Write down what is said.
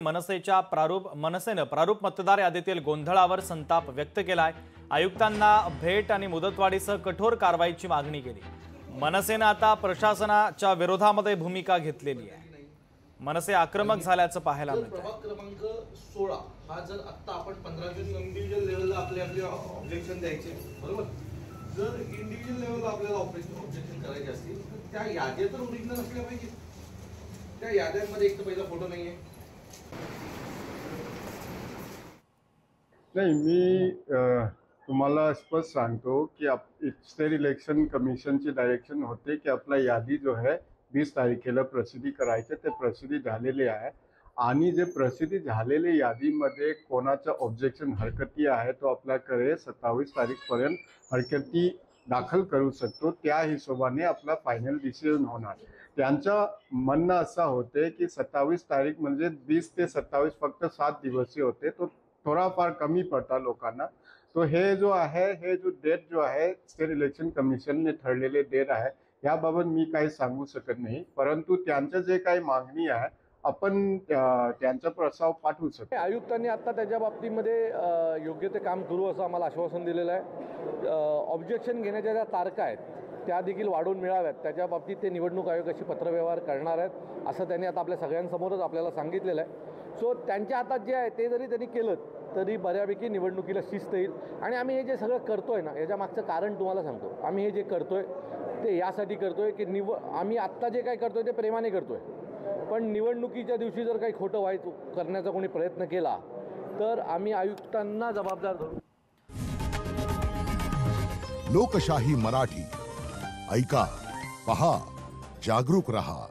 मनसेनं प्रारूप मतदार यादीतील गोंधळावर संताप व्यक्त केलाय। आयुक्तांना भेट आणि मुदतवाढीसह कठोर कारवाईची मागणी केली। मनसेनं आता प्रशासनाच्या विरोधामध्ये भूमिका घेतलेली आहे। मनसे आक्रमक झाल्याचं पाहायला मिळतं। प्रभाग क्रमांक 16 हा जर आता आपण 15 जून इंडिव्हिज्युअल लेवलला आपले ऑब्जेक्शन द्यायचे, बरोबर? जर इंडिव्हिज्युअल लेवलला आपल्याला ऑब्जेक्शन करायचे असतील तर त्या याद्या तर ओरिजिनल असल्या पाहिजे। त्या याद्यांमध्ये एक तर पहिला फोटो नाहीये। नाही, मी तुम्हाला स्पष्ट सांगतो की स्टेट इलेक्शन कमिशनची डायरेक्शन होते की आपला यादी जो है 20 तारखेला प्रसिद्धी करायचे। ते प्रसिद्धी झालेले आहे आणि जे प्रसिद्धी झालेले यादीमध्ये कोणाचं ऑब्जेक्शन हरकती आहे तो आपल्याकडे 27 तारीखपर्यंत हरकती दाखल करू शकतो। त्या हिशोबाने आपला फायनल डिसिजन होणार। त्यांचं म्हणणं असं होते की 27 तारीख म्हणजे 20 ते 27 फक्त 7 दिवसीय होते, तो थोडाफार कमी पडता लोकांना। तो हे जो आहे, हे जो डेट जो आहे स्टेट इलेक्शन कमिशनने ठरलेले डेट आहे, याबाबत मी काही सांगू शकत नाही। परंतु त्यांचं जे काही मागणी आहे आपण त्यांचा प्रस्ताव पाठवू शकतो। आयुक्तांनी आता त्याच्या बाबतीमध्ये योग्य ते काम करू असं आम्हाला आश्वासन दिलेलं आहे। ऑब्जेक्शन घेण्याच्या ज्या तारखा आहेत त्या देखील वाढवून मिळाव्यात, त्याच्या बाबतीत ते निवडणूक आयोगाशी पत्रव्यवहार करणार आहेत असं त्यांनी आता आपल्या सगळ्यांसमोरच आपल्याला सांगितलेलं आहे। सो त्यांच्या हातात जे आहे ते जरी त्यांनी केलं तरी बऱ्यापैकी निवडणुकीला शिस्त येईल। आणि आम्ही हे जे सगळं करतोय ना, याच्या मागचं कारण तुम्हाला सांगतो। आम्ही हे जे करतोय ते यासाठी करतोय की आम्ही आत्ता जे काही करतोय ते प्रेमाने करतोय, पण निवडणुकीच्या दिवशी जर काही खोटं करण्याचा कोणी प्रयत्न केला तर आम्ही आयुक्तांना जबाबदार धरू। लोकशाही मराठी ऐका, पहा, जागरूक रहा।